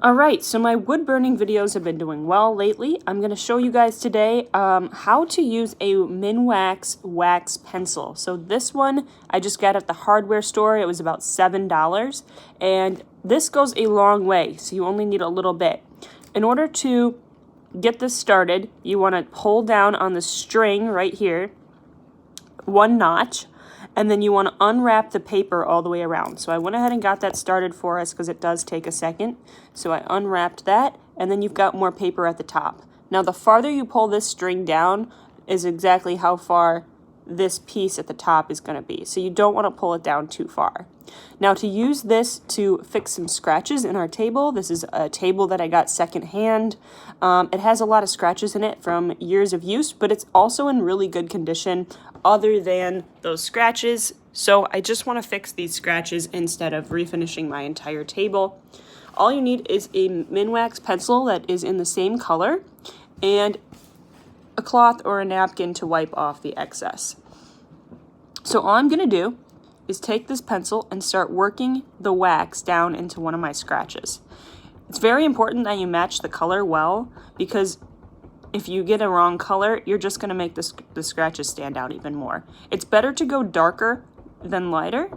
Alright, so my wood burning videos have been doing well lately. I'm going to show you guys today how to use a Minwax wax pencil. So this one I just got at the hardware store. It was about $7, and this goes a long way, so you only need a little bit. In order to get this started, you want to pull down on the string right here, one notch, and then you want to unwrap the paper all the way around. So I went ahead and got that started for us because it does take a second. So I unwrapped that, and then you've got more paper at the top. Now the farther you pull this string down is exactly how far this piece at the top is going to be. So you don't want to pull it down too far. Now to use this to fix some scratches in our table, this is a table that I got secondhand. It has a lot of scratches in it from years of use, but it's also in really good condition other than those scratches. So I just want to fix these scratches instead of refinishing my entire table. All you need is a Minwax pencil that is in the same color and a cloth or a napkin to wipe off the excess. So all I'm going to do is take this pencil and start working the wax down into one of my scratches. It's very important that you match the color well, because if you get a wrong color, you're just going to make the scratches stand out even more. It's better to go darker than lighter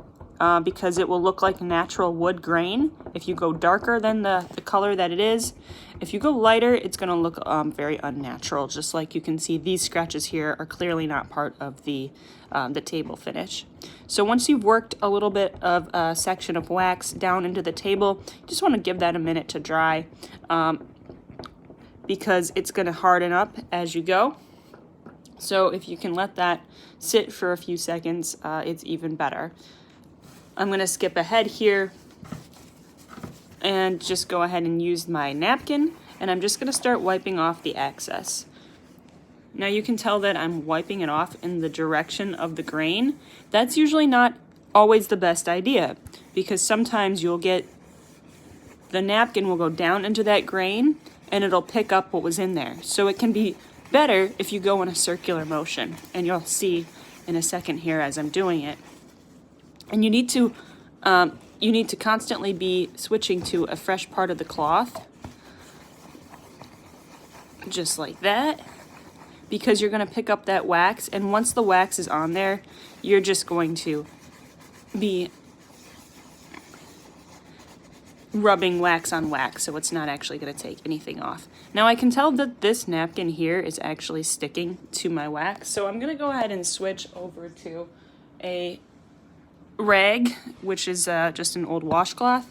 because it will look like natural wood grain if you go darker than the color that it is. If you go lighter, it's going to look very unnatural, just like you can see these scratches here are clearly not part of the table finish. So once you've worked a little bit of a section of wax down into the table, you just want to give that a minute to dry because it's going to harden up as you go. So if you can let that sit for a few seconds, it's even better. I'm going to skip ahead here and just go ahead and use my napkin, and I'm just going to start wiping off the excess. Now you can tell that I'm wiping it off in the direction of the grain. That's usually not always the best idea, because sometimes you'll get the napkin will go down into that grain and it'll pick up what was in there. So it can be better if you go in a circular motion, and you'll see in a second here as I'm doing it. And you need to constantly be switching to a fresh part of the cloth, just like that, because you're going to pick up that wax, and once the wax is on there, you're just going to be rubbing wax on wax, so it's not actually going to take anything off. Now I can tell that this napkin here is actually sticking to my wax, so I'm going to go ahead and switch over to a rag, which is just an old washcloth,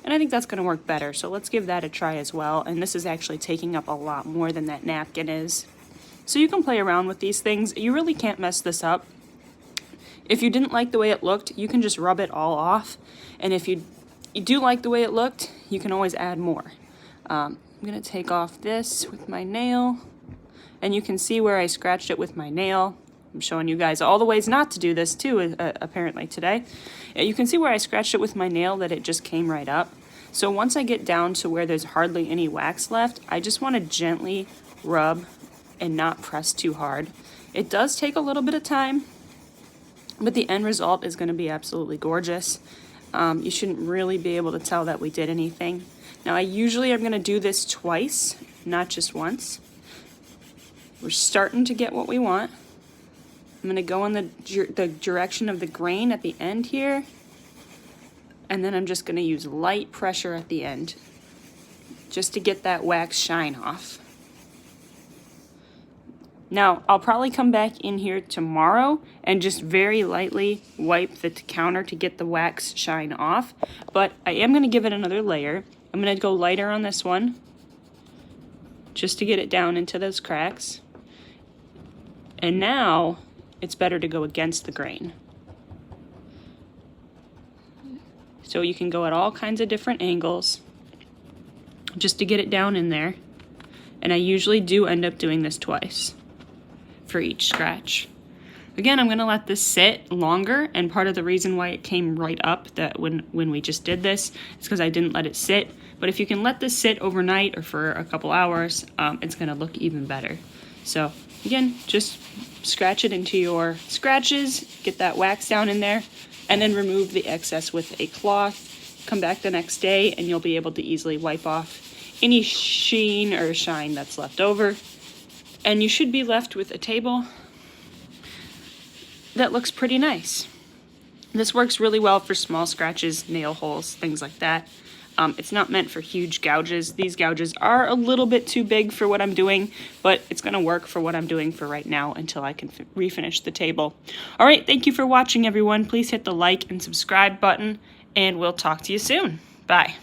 and I think that's going to work better, so let's give that a try as well. And this is actually taking up a lot more than that napkin is. So you can play around with these things. You really can't mess this up. If you didn't like the way it looked, you can just rub it all off, and if you do like the way it looked, you can always add more. I'm going to take off this with my nail, and you can see where I scratched it with my nail. I'm showing you guys all the ways not to do this too, apparently today. You can see where I scratched it with my nail that it just came right up. So once I get down to where there's hardly any wax left, I just want to gently rub and not press too hard. It does take a little bit of time, but the end result is going to be absolutely gorgeous. You shouldn't really be able to tell that we did anything. Now I usually am going to do this twice, not just once. We're starting to get what we want. I'm going to go in the direction of the grain at the end here, and then I'm just going to use light pressure at the end just to get that wax shine off. Now, I'll probably come back in here tomorrow and just very lightly wipe the counter to get the wax shine off, but I am going to give it another layer. I'm going to go lighter on this one just to get it down into those cracks. And now it's better to go against the grain. So you can go at all kinds of different angles just to get it down in there. And I usually do end up doing this twice for each scratch. Again, I'm going to let this sit longer, and part of the reason why it came right up that when we just did this is because I didn't let it sit. But if you can let this sit overnight or for a couple hours, it's going to look even better. So again, just scratch it into your scratches, get that wax down in there, and then remove the excess with a cloth come back the next day and you'll be able to easily wipe off any sheen or shine that's left over. And you should be left with a table that looks pretty nice. This works really well for small scratches, nail holes, things like that. It's not meant for huge gouges. These gouges are a little bit too big for what I'm doing, but it's gonna work for what I'm doing for right now until I can refinish the table. All right, thank you for watching, everyone. Please hit the like and subscribe button, and we'll talk to you soon. Bye.